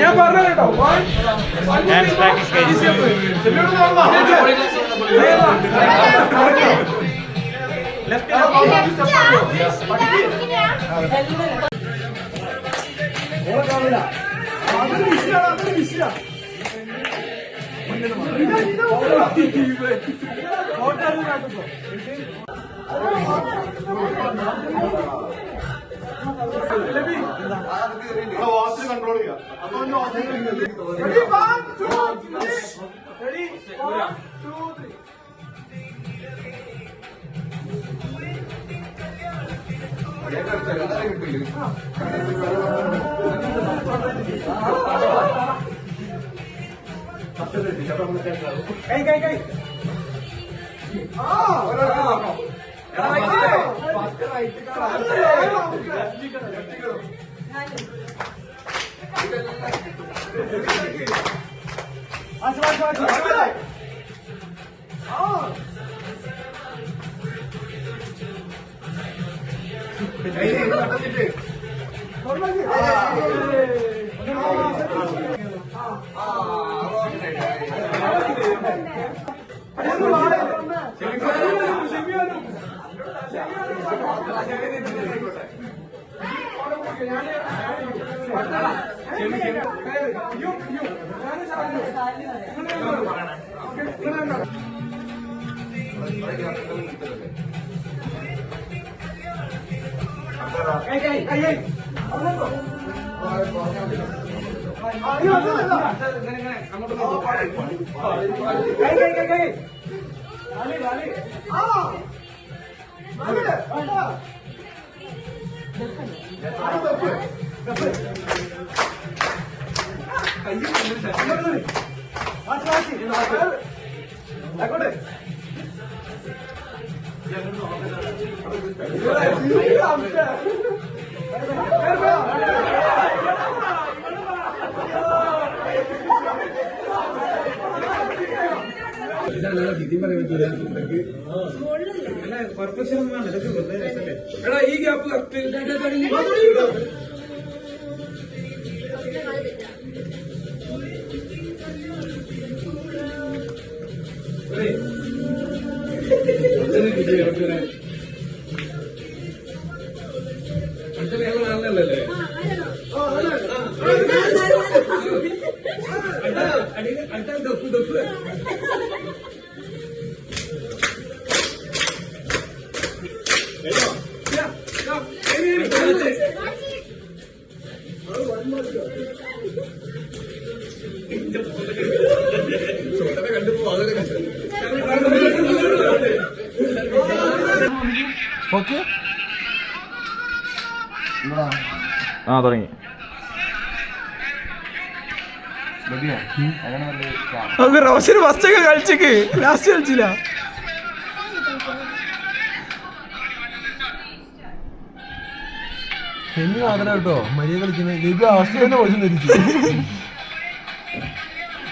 ഞാൻ പറഞ്ഞ കേട്ടോ കൺട്രോൾ ചെയ്യാം. ഈ ഗ്യാപ്പ് അടുത്ത വേറെ ആളല്ലേ അടുത്ത ദഫ് ദഫ് ഓക്കെ ആ തുടങ്ങി. റോഷന് ഫസ്റ്റ് ഒക്കെ കളിച്ചേക്ക് ലാസ്റ്റ് കളിച്ചില്ല. എന്നെ മാത്രം കേട്ടോ മര്യാദ കളിക്കുന്നത് അവസ്ഥ തന്നെ പോയി ധരിച്ചു.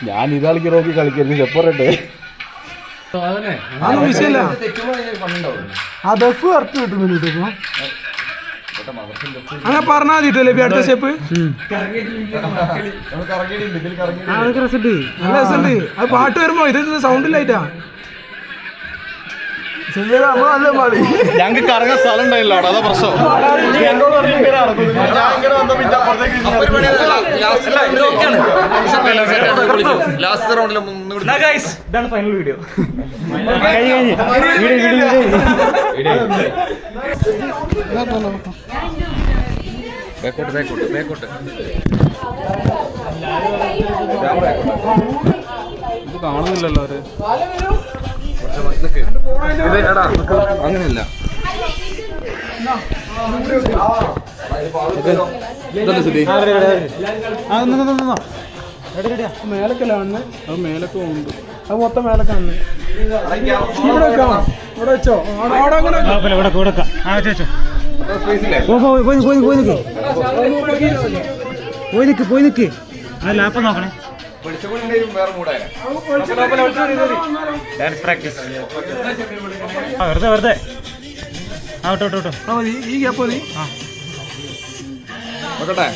ഞാൻ ഇത് കളിക്ക് നോക്കി കളിക്കരുത് ചെപ്പറട്ടെ. അതൊന്നും വിഷയമില്ല. ആ ദഫ് കറക്റ്റ് കിട്ടുന്നു ഇപ്പൊ. അങ്ങനെ പറഞ്ഞാൽ മതി ലഭ്യ അടുത്ത സ്റ്റെപ്പ്. നല്ല രസമുണ്ട്. അത് പാട്ട് വരുമ്പോ ഇത് സൗണ്ടില്ലായിട്ടാ. ഞങ്ങൾക്ക് കറങ്ങാൻ സ്ഥലം ഉണ്ടായില്ല അവിടെ, അതാ പ്രശ്നം. ഇതാണ് ഫൈനൽ വീഡിയോ. ഇത് കാണുന്നില്ലല്ലോ അവര്. അങ്ങനെയല്ല, മേലക്കല്ല വന്ന് അത് മേലൊക്കെ ഉണ്ട്. അത് മൊത്തം മേലക്കാണ്. ഇവിടെ വെക്കാം, ഇവിടെ വെച്ചോ. അവിടെ അങ്ങനെ പോയി നിക്ക് ലാപ്പ് നോക്കണേ. ഡാൻസ് പ്രാക്ടീസ് വെറുതെ ഈ ഗ്യാപ്പ് മതി. നോക്കട്ടെ.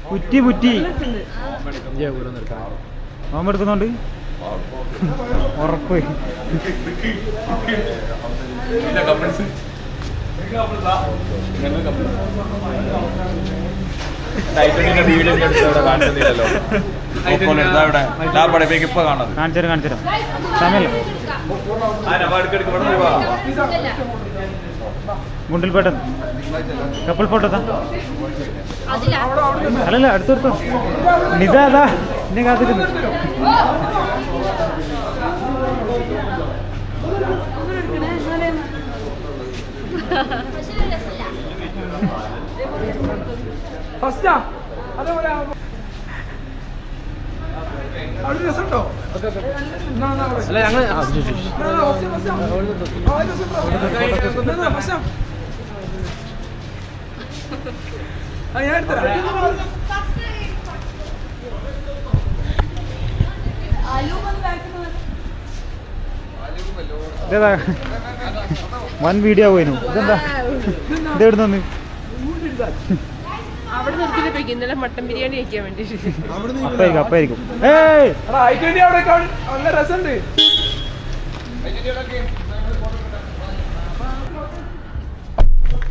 പുറ്റി പുറ്റി നോമ്പെടുക്കുന്നുണ്ട് ഉറപ്പ്. കാണിച്ചു തരാം സമയല്ല. ഗുണ്ടിൽപേട്ട കപ്പിൾ ഫോട്ടോ അല്ലല്ല അടുത്തെടുത്തോ. നിതാ എന്നെ കാത്തിരുന്നു. രസമുണ്ടോ? അല്ല ഞങ്ങൾ ഞാൻ എടുത്തരാം. ഇതേതാ വൺ വീഡിയോ പോയിനു. ഇതെന്താ ഇതെവിടുന്ന് അവിടെ നിർത്തിട്ട് ഇന്നലെ മട്ടൻ ബിരിയാണി കഴിക്കാൻ വേണ്ടി അപ്പായിരിക്കും. നല്ല രസമുണ്ട്.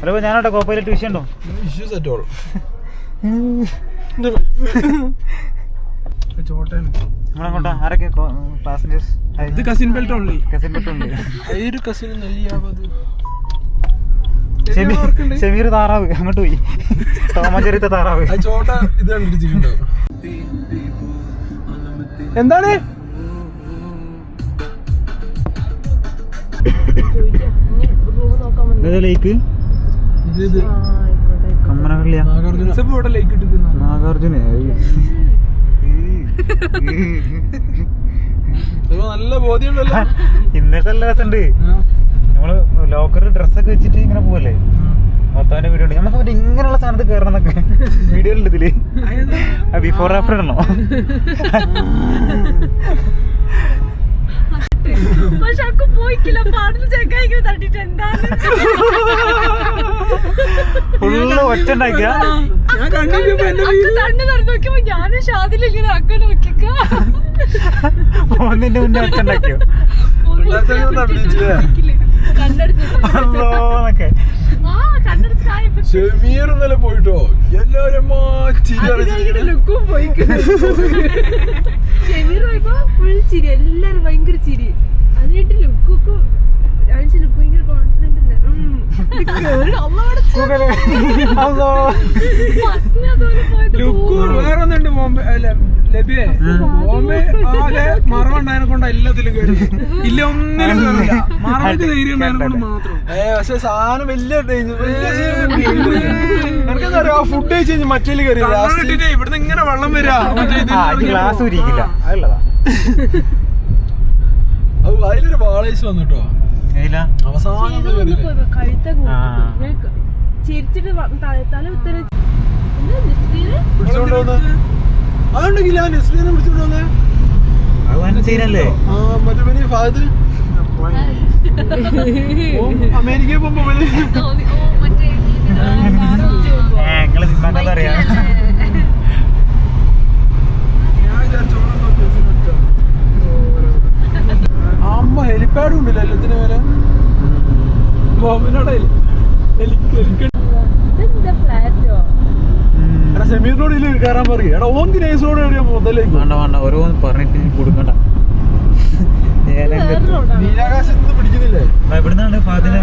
ഹലോ ഞാനോട്ടെ കോപ്പയിലിട്ട് വിഷയമുണ്ടോ? Issues at all. നമ്മളങ്ങോട്ടാ ആരൊക്കെ പാസഞ്ചേഴ്സ്? ഇത് cousin belt only. Cousin belt ഉണ്ട്. ഒരു കസിന് നെല്ലിയാവത് ഷമീർ താറാവ് അങ്ങോട്ട് പോയി. ടോമഞ്ചേരിത്തെ താറാവ്. ചോട്ട ഇത് കണ്ടിട്ടുണ്ടോ? എന്താണ് ലേക്ക് ഇത് കമ്മനകളിയാ ഇവിടെ ലൈക്ക് ഇട്ടിരിക്കുന്ന നാഗാർജുന. നല്ല ബോധ്യമുണ്ടല്ലോ. ഇന്നത്തെ നല്ല രസമുണ്ട്. നമ്മള് ലോക്കറിൽ ഡ്രസ്സൊക്കെ വെച്ചിട്ട് ഇങ്ങനെ പോവല്ലേ, മൊത്തവന്റെ വീഡിയോ ഉണ്ട്. നമുക്ക് മറ്റേ ഇങ്ങനെയുള്ള സാധനത്ത് കയറണം എന്നൊക്കെ വീഡിയോ ഉണ്ട് ഇതില്. ബിഫോർ ആഫ്റ്റർ ഇടണോ? ഫുള്ള് ഒറ്റ ഉണ്ടാക്കിയ പോകുന്നതിന്റെ മുന്നേ ഒറ്റ ഉണ്ടാക്കിയോ എന്നൊക്കെ. ഷമീർ ഇന്നലെ പോയിട്ടോ എല്ലാരും ചിരി, എല്ലാരും ഭയങ്കര ചിരി. അതിനായിട്ട് ലുക്കൊക്കെ ലുക്ക് ഭയങ്കര കോൺഫിഡന്റ് വേറെ ഒന്നുണ്ട് ബോംബെ ലഭ്യേ ബോംബെ ആകെ മറവുണ്ടായതിനെ കൊണ്ട് എല്ലാത്തിലും കയറി. ഇല്ല ഒന്നിനും കയറില്ല, മറവൊക്കെ ധൈര്യം ഉണ്ടായതിനെ കൊണ്ട് മാത്രം. പക്ഷെ സാധനം വലിയ എനിക്കെന്താ പറയാ, ഫുഡ് കഴിച്ച് കഴിഞ്ഞ് മറ്റേ കയറി ഇവിടുന്ന് ഇങ്ങനെ വെള്ളം വരാ. ഗ്ലാസ് ഉരിക്കില്ല അതുള്ളതാ. അതിലൊരു വാളേശ് വന്നിട്ടോ അവസാനം ചിരിച്ചിട്ട് തല ഉത്തര അതുണ്ടെങ്കിൽ ഞാൻ നെസ്ലിനെ വിളിച്ചോണ്ട് വന്നേ. അത് വൻ സീനല്ലേ. മറ്റേ ഫാദ് അമേരിക്കയിൽ പോകുമ്പോ ഞങ്ങള് സിനിമ അറിയാം. അമ്മ ഹെലിപ്പാഡും ഉണ്ടല്ലോ എല്ലാത്തിനും വരെ. ബോംബിനോടയിൽ സെമീറിനോട് ഇതിൽ കയറാൻ പറയും. എടാ ഓന്തി നൈസോട് മുതലേക്ക് വേണ്ട വേണ്ട ഓരോന്ന് പറഞ്ഞിട്ട് കൊടുക്കണ്ട. നീലാകാശത്ത് പിടിക്കുന്നില്ലേ? എവിടുന്നാണ് ഫാദിനെ?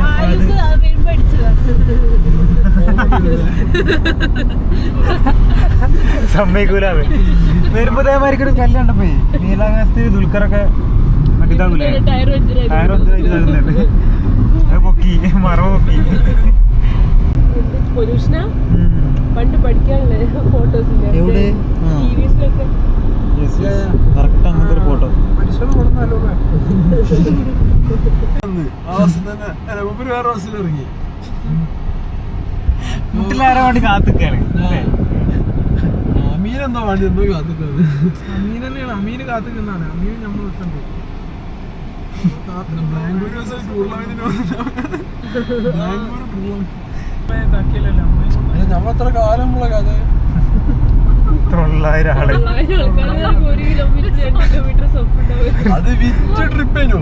സമ്മതിക്കൂലാവേ. വരുമ്പോ ഇതേമാരിക്കൊരു കല്ലുണ്ട് പോയി നീലാകാശത്ത് ദുൽഖറൊക്കെ മറ്റിതാകൂലേ ടയർ തരുന്നുണ്ട്. അത് പൊക്കി മറവ് പൊക്കി. പൊല്യൂഷനാ പണ്ട് പഠിക്കാനുള്ള ഫോട്ടോസിന്റെ എവിടെ? സീരീസിലൊക്കെ കറക്റ്റ് അങ്ങനത്തെ ഒരു ഫോട്ടോ. വേറെ ബസ്സിൽ ഇറങ്ങി മുട്ടിലാരാ വേണ്ടി കാത്തിക്കാണ്. അമീൻ എന്താ വേണ്ടി എന്തോ കാത്തിക്കുന്നത്. അമീൻ തന്നെയാണ്, അമീന് കാത്തിക്കുന്നതാണ്. അമീൻ നമ്മൾ വെക്കണ്ടേ ബാംഗ്ലൂർ നമ്മളെത്ര കാലം നമ്മളെ കഥ 900 ആള്. 1 കിലോമീറ്റർ 2 കിലോമീറ്റർ സ്വപ്നം അത് വിറ്റ ട്രിപ്പേനു.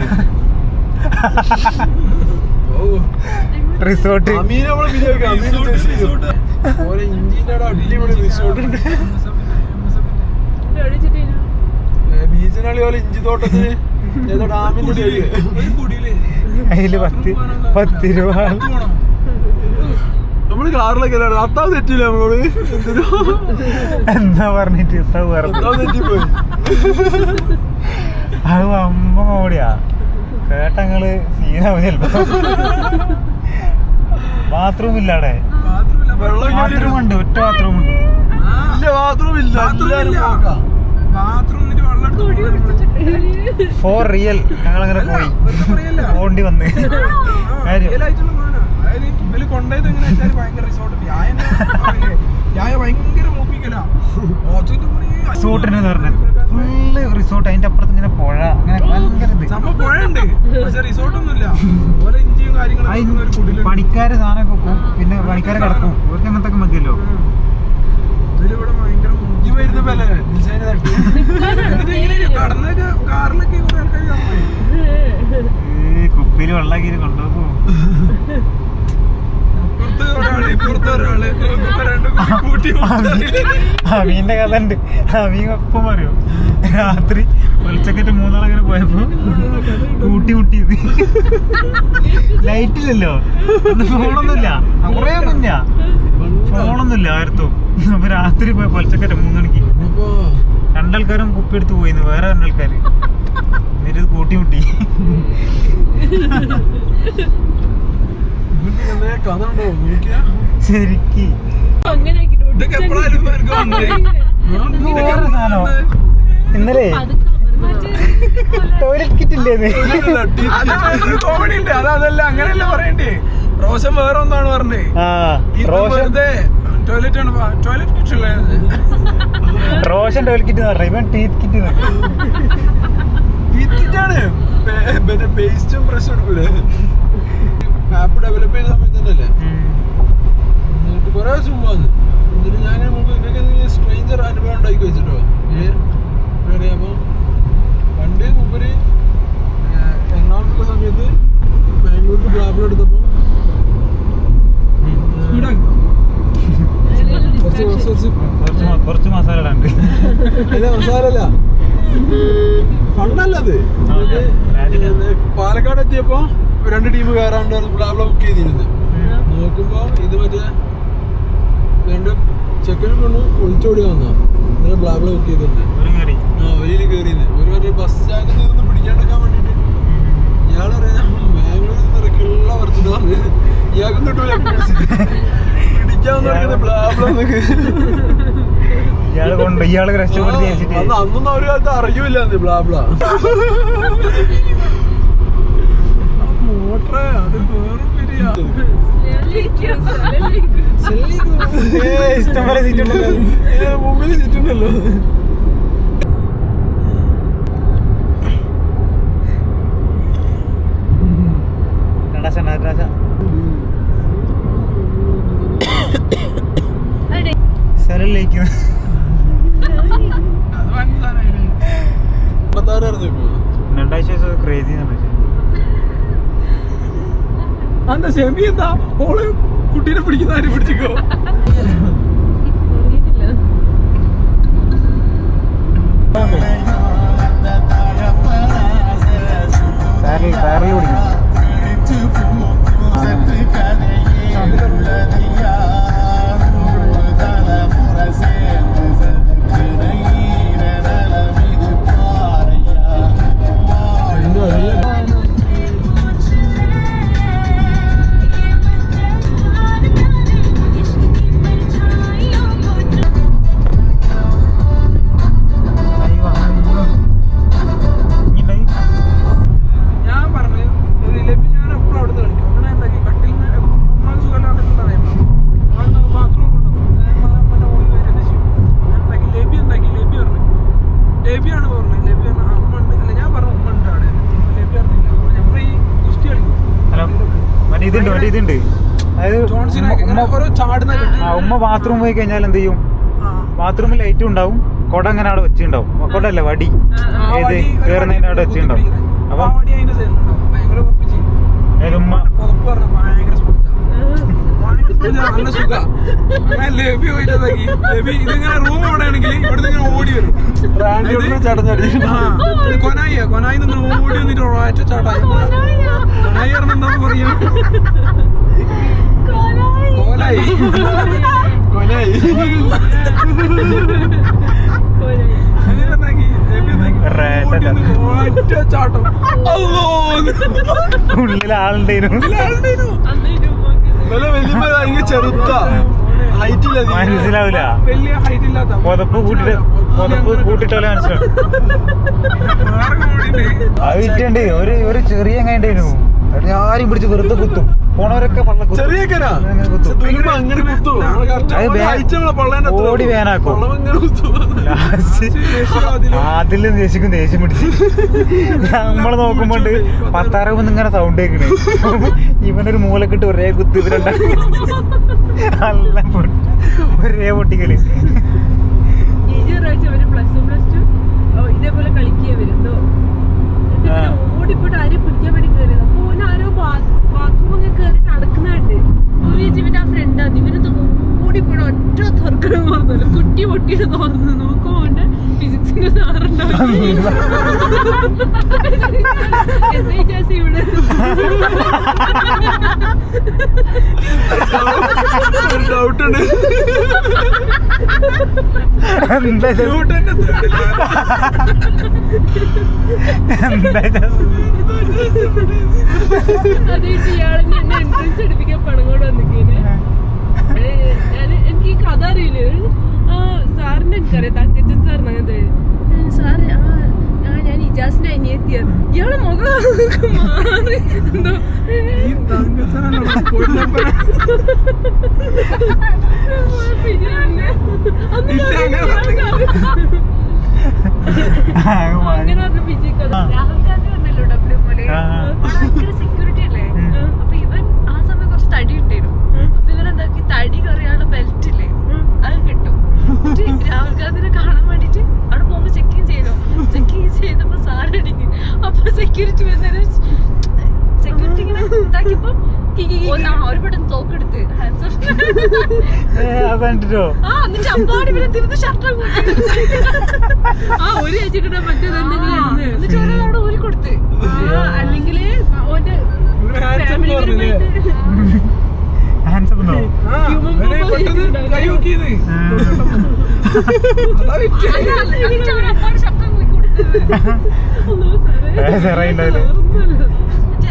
റിസോർട്ട് അമീൻ നമ്മളെ ഇഞ്ചിന്റെ അടിപൊളി റിസോർട്ട് ഉണ്ട്. ബീച്ചിനാളി പോലെ ഇഞ്ചി തോട്ടത്തിന് ഏതോ ഡാമിന്റെ അതില് 10 രൂപ. നമ്മള് കാറിലൊക്കെ അത്താവ് തെറ്റില്ല നമ്മളോട്. എന്താ പറഞ്ഞിട്ട് തെറ്റിപ്പോയി. അത് അമ്മ ഓടിയാ കേട്ടങ്ങള് സീനാവും ചിലപ്പോ. ബാത്റൂം ഇല്ലാടെ. ബാത്റൂം ഉണ്ട്, ഒറ്റ ബാത്റൂം ഉണ്ട്. ഇല്ല ബാത്റൂം ഇല്ല. ബാത്റൂം ഫോർ റിയൽ ഞങ്ങളങ്ങനെ പോയി പോണ്ടി വന്ന്. ഇവര് കൊണ്ടുപോയത് എങ്ങനെ വെച്ചാൽ ഭയങ്കര റിസോർട്ട് ഭയങ്കര മൂപ്പിക്കലാ. റിസോർട്ടിന് പറഞ്ഞത് ഫുള്ള് റിസോർട്ട്. അതിന്റെ അപ്പുറത്ത് ഇങ്ങനെ പുഴ അങ്ങനെ ഭയങ്കര സംഭവം പുഴയുണ്ട്, പക്ഷെ റിസോർട്ടൊന്നുമില്ല. ഓരോ ഇഞ്ചിയും കാര്യങ്ങളും പണിക്കാര് സാധനം വെക്കും, പിന്നെ പണിക്കാരെ കിടക്കും. ഇവർക്ക് അങ്ങനത്തെ ഒക്കെ മതിയല്ലോ. ഇതിലിവിടെ ഭയങ്കര കടന്നൊക്കെ കാറിലൊക്കെ കുറെ ആൾക്കാർ കുപ്പിയിൽ വെള്ളാക്കി കൊണ്ടുപോകും. അപ്പുറത്ത് ഒരാള് ഇപ്പുറത്തെ ഒരാള് അമീന്റെ കഥ ഉണ്ട്. അമീൻ ഒപ്പം പറയും രാത്രി വെളിച്ചക്കറ്റ് മൂന്നാളങ്ങനെ പോയപ്പോ കൂട്ടിയത് ലൈറ്റില്ലല്ലോ, ഫോണൊന്നുമില്ല, കുറേ മുന്നാ ഫോണൊന്നുമില്ല ആയിരത്തും. അപ്പൊ രാത്രി പോയ പൊലച്ചക്കറ്റ 3 മണിക്ക് രണ്ടാൾക്കാരും കുപ്പി എടുത്ത് പോയിന്ന്, വേറെ രണ്ടാൾക്കാര് എന്നിട്ട് കൂട്ടി ശരിക്ക് അങ്ങനെ വേറെ സാധനം. ഇന്നലെ ടോയ്ലറ്റ് കിറ്റ് ഇല്ലേന്ന്. കോമഡി ഉണ്ട്. അതല്ല, അങ്ങനെയല്ല പറയണ്ടേ. റോഷൻ വേറെ ഒന്നാണ് പറഞ്ഞേ. Toilet kit Roshan toilet kit പറഞ്ഞ ഇവൻ ടീത്ത് കിറ്റ് കിറ്റാണ്. പേസ്റ്റും ബ്രഷും എടുക്കൂലേ. ആപ്പ് ഡെവലപ്പ് ചെയ്ത സമയത്ത് തന്നെയല്ലേ കൊറേ സുമ്മാന്ന്. എന്നിട്ട് ഞാൻ നിങ്ങൾക്ക് സ്ട്രേഞ്ചർ അനുഭവം ഉണ്ടാക്കി വെച്ചിട്ടോ. അപ്പൊ പണ്ട് മുമ്പര് എറണാകുളത്തുള്ള സമയത്ത് ബാംഗ്ലൂർക്ക് ബ്ലാബിൾ എടുത്തപ്പോ കുറച്ച് മസാല ഉണ്ട്. അല്ല മസാലല്ല, ഫണ്ടല്ലത്. പാലക്കാട് എത്തിയപ്പോ 2 ടീം കയറാണ്ട് ബ്ലാബിള ബുക്ക് ചെയ്തിരുന്നു. നോക്കുമ്പോ ഇത് മറ്റേ 2 ചെക്കനും പെണ്ണും ഒളിച്ചോടി വന്നാ ബ്ലാബിള ബുക്ക് ചെയ്തിട്ടുണ്ട്. വലിയ കയറിയെന്ന് ഒരു മറ്റേ ബസ് സ്റ്റാൻഡിൽ നിന്ന് പിടിക്കാണ്ടിരിക്കാൻ വേണ്ടിട്ട് ഇയാൾ പറയാ ബാംഗ്ലൂരിൽ നിന്ന് ഇറക്കിയുള്ള വരച്ചിട്ട് വന്ന് ഇയാൾക്കും കിട്ടൂല പിടിക്കാൻ ബ്ലാബിളന്നൊക്കെ. അന്നൊന്നും ഒരു കാലത്ത് അറിയൂല ബ്ലാബിള. മോട്ടറേ അത് ഇഷ്ടംപോലെ സീറ്റ് ഉണ്ടല്ലോ, മുമ്പിൽ സീറ്റ് ഉണ്ടല്ലോ. സ്ഥലയിലേക്ക് 2 ക്രേസി എന്താ ഷെമി എന്താ ഓള് കുട്ടീനെ പിടിക്കുന്ന ആര് പിടിച്ചിക്കോ. പാരലിൽ പിടിക്കണം. ഇതുണ്ട്. അതായത് ഉമ്മ ബാത്റൂം പോയി കഴിഞ്ഞാൽ എന്ത് ചെയ്യും, ബാത്റൂമിൽ ലൈറ്റും ഉണ്ടാവും, കൊട അങ്ങനെ അവിടെ വെച്ചിട്ടുണ്ടാവും. കൊടല്ല വടി, ഏത് കേറുന്നതിന്റെ അവിടെ വെച്ചിട്ടുണ്ടാവും. അപ്പൊ ഉമ്മ ഇതിങ്ങനെ റൂം എവിടെയാണെങ്കിൽ ഇവിടുന്ന് ഇങ്ങനെ ഓടി വരും. കൊനായി നിങ്ങൾ ഓടി വന്നിട്ട് ഒറ്റ ചാട്ടായി. കൊനായി പറഞ്ഞ എന്താ പറയാ, കോലായി കൊനായി. ഒറ്റ ചാട്ടം. ഉള്ളിൽ ആളുണ്ടായിരുന്നു. ചെറുത്ത ഹൈറ്റില്ല, മനസ്സിലാവില്ല. വലിയ ഹൈറ്റ് ഇല്ലാത്ത പുതപ്പ് കൂട്ടിട്ടോലെ മനസ്സിലാവും. അത് വിറ്റുണ്ട്. ഒരു ചെറിയ എങ്ങാണ്ടായിരുന്നു, ആരും പിടിച്ച് വെറുതെ കുത്തും. പോണവരൊക്കെ ഓടി വേനാക്കും. അതിലും ദേഷ്യം പിടിച്ച് നമ്മള് നോക്കുമ്പോണ്ട് 10-60 ഇങ്ങനെ സൗണ്ട് കേൾക്കണേ. ഇവനൊരു മൂലക്കിട്ട് ഒരേ കുത്ത്, ഇവരുണ്ട നല്ല ഒരേ പൊട്ടിക്കല്. ഇതേപോലെ കളിക്കുക വരുന്നോ ഓടിപ്പോയിട്ട് ആരെയും പിടിക്കാൻ വേണ്ടി കയറിയത്. അപ്പൊ ആരോ ബാത്റൂം ഒക്കെ കയറിട്ട് നടക്കുന്നുണ്ട്. ഇവന്റെ ആ ഫ്രണ്ടാണ്, ഇവന് ഓടിപ്പോയി ഇവിടെ ഒറ്റ തുറക്കണം പറഞ്ഞല്ലോ കുട്ടി പൊട്ടിയിട്ട് തുറന്നു നോക്കുമ്പോ അവന്റെ ഫിസിക്സിന്റെ സാറുണ്ടാവും ഇവിടെ ഡൗട്ട് ഉണ്ട് എന്താ അതായിട്ട് ഇയാളെന്നെ എന്നെ എൻട്രൻസ് എടുപ്പിക്കാൻ പണം കൊണ്ട് വന്നിക്കേനെ എനിക്ക് ഈ കഥ അറിയില്ലേ സാറിന്റെ എനിക്കറിയാം തങ്കച്ചൻ സാറിന് അങ്ങനത്തെ സാറ് ഞാൻ ഇജാസിന്റെ അനിയത്തിയാണ് ഇയാളെ മുഖം മാറി എന്തോ അങ്ങനെ പറഞ്ഞു പിജിക്കത് രാഹുൽ ഗാന്ധി വന്നല്ലോ ഡബ്ല്യു പോലെ ഭയങ്കര സെക്യൂരിറ്റി അല്ലേ അപ്പൊ ഇവൻ ആ സമയം കുറച്ച് തടി ഉണ്ടായിരുന്നു അപ്പൊ ഇവനെന്താക്കി തടി കുറയാനുള്ള ബെൽറ്റ് ഇല്ലേ അത് കിട്ടും രാഹുൽ ഗാന്ധിനെ കാണാൻ വേണ്ടിട്ട് അവിടെ പോകുമ്പോ ചെക്കിങ് ചെയ്തോ ചെക്കിങ് ചെയ്തപ്പോ സാറടിഞ്ഞ് അപ്പൊ സെക്യൂരിറ്റി വന്നേരം സെക്യൂരിറ്റി ഇങ്ങനെ ഇതാക്കിയപ്പോ ഒരു പെട്ടെന്ന് തോക്കെടുത്ത് അതോ ആ എന്നിട്ട് അമ്പാടി പിന്നെ തിരുന്ന് ഷർട്ട് ഒരു ചേച്ചിട്ട് മറ്റേ എന്നിട്ട് അവിടെ ഊരി കൊടുത്ത് അല്ലെങ്കിൽ ഓന്റെ ഫാമിലി ഹാൻഡ്സം ഉണ്ടോ കൈ നോക്കിയത് എന്നിട്ട് അവൻ അമ്പാടി ശബ്ദം പോയി കൊടുത്തത് ചെറിയുണ്ടാവില്ലേ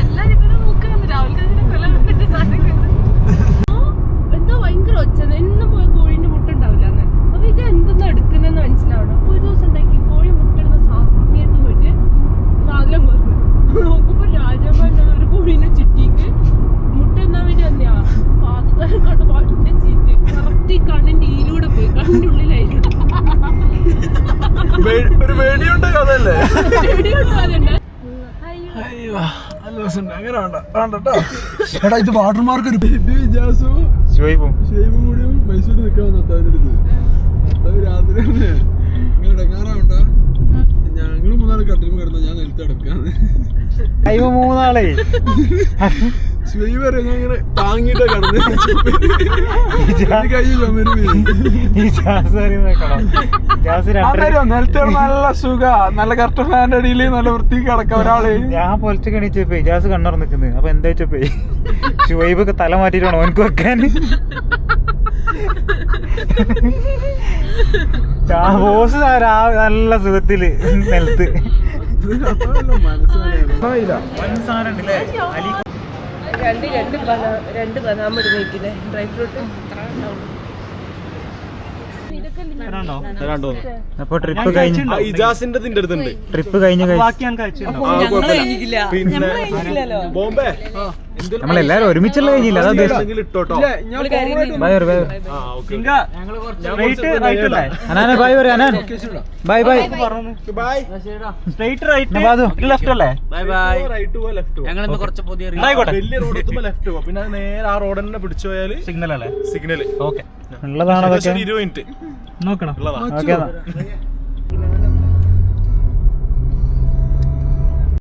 എല്ലാരും ഇവരെ നോക്കാന്ന് രാഹുൽ ഗാന്ധിനെ കൊല്ലാൻ വേണ്ടി സാധനം എന്താ ഭയങ്കര ഒച്ച എന്നും പോയി കോഴിന്റെ മുട്ട ഉണ്ടാവില്ലാന്ന് അപ്പൊ ഇത് എന്തെന്നാ എടുക്കുന്നെന്ന് മനസ്സിലാവണം അപ്പൊ ഒരു ദിവസം ഉണ്ടാക്കി കോഴി മുട്ടിടുന്ന സമയത്ത് പോയിട്ട് സാധനം പറഞ്ഞു നോക്കുമ്പോ രാജാമാരുടെ ഒരു കോഴീനെ ചുറ്റിക്ക് മുട്ട എന്നാ വേണ്ടി വന്നെയാ പാത്രത്തരം കണ്ട് പാട്ടിന്റെ ചീറ്റ് കറക്റ്റ് ഈ കണ്ണിന്റെ ഈലൂടെ പോയി കണ്ണിന്റെ ഉള്ളിലായിരിക്കും ഒരു വേടിയുണ്ട് കഥയല്ലേ അയ്യോ നല്ല രസമുണ്ട് അങ്ങനെ വേണ്ട വേണ്ടട്ടോ എടാ ഇത് വാട്ടർമാർക്ക് ഒരു ജാസു ശുവൈബും ഷെയ്ബും കൂടിയും മൈസൂരിൽ നിൽക്കാൻ വന്നു അത്താവിൻ്റെ അടുത്ത് അത് രാത്രി ഇങ്ങനെ ഇടങ്ങാറാവണ്ട ഞങ്ങള് മൂന്നാല് കട്ടിലും കിടന്ന ഞാൻ നിലത്ത് കിടക്കാന്ന് അയ്യോ മൂന്നാളെ ഷെയ്ബ് പറയാം ഞാൻ ഇങ്ങനെ താങ്ങിട്ടാ കിടന്ന് കൈ ചുമര് ഈ ജാസ് നോക്കണം ജാസ് നിലത്ത് നല്ല സുഖ നല്ല കറക്റ്റ് ഫാൻ്റെ അടിയിൽ നല്ല വൃത്തി കിടക്കാം ഒരാള് ഞാൻ പൊലിച്ച് കണിച്ചപ്പോ ജാസ് കണ്ണുറ നിക്കുന്നത് അപ്പൊ എന്താ വെച്ചപ്പോ ശുവൈബൊക്കെ തല മാറ്റിട്ടാണോ ഓനക്ക് വെക്കാൻ ബോസ് നല്ല സുഖത്തില് നിലത്ത് മനസ്സാറുണ്ടല്ലേ അലി രണ്ട് ബദാം ഇടുന്നേക്കില്ലേ ഡ്രൈ ഫ്രൂട്ട് അപ്പൊ ട്രിപ്പ് കഴിഞ്ഞു ഇജാസിന്റെ അടുത്തുണ്ട് ട്രിപ്പ് കഴിഞ്ഞു പിന്നെ ബോംബെ നമ്മളെല്ലാരും ഒരുമിച്ചുള്ള കഴിഞ്ഞില്ല അതാ ഉദ്ദേശം ഇട്ടോട്ടോ അനാന ബൈ പറയാ Anan bye bye bye left അല്ലേ റൈറ്റ് പോ ലെഫ്റ്റ് പോ ഞങ്ങളിന്ന് കുറച്ച് പുതിയ വലിയ റോഡ് എത്തുമ്പോ ലെഫ്റ്റ് പോ പിന്നെ നേരെ ആ റോഡ് തന്നെ പിടിച്ചു പോയാല് സിഗ്നൽ അല്ലേ സിഗ്നൽ ഓക്കെ ഉള്ളതാണോ അതൊക്കെ 20 മിനിറ്റ് നോക്കണം ഉള്ളതാ ഓക്കെ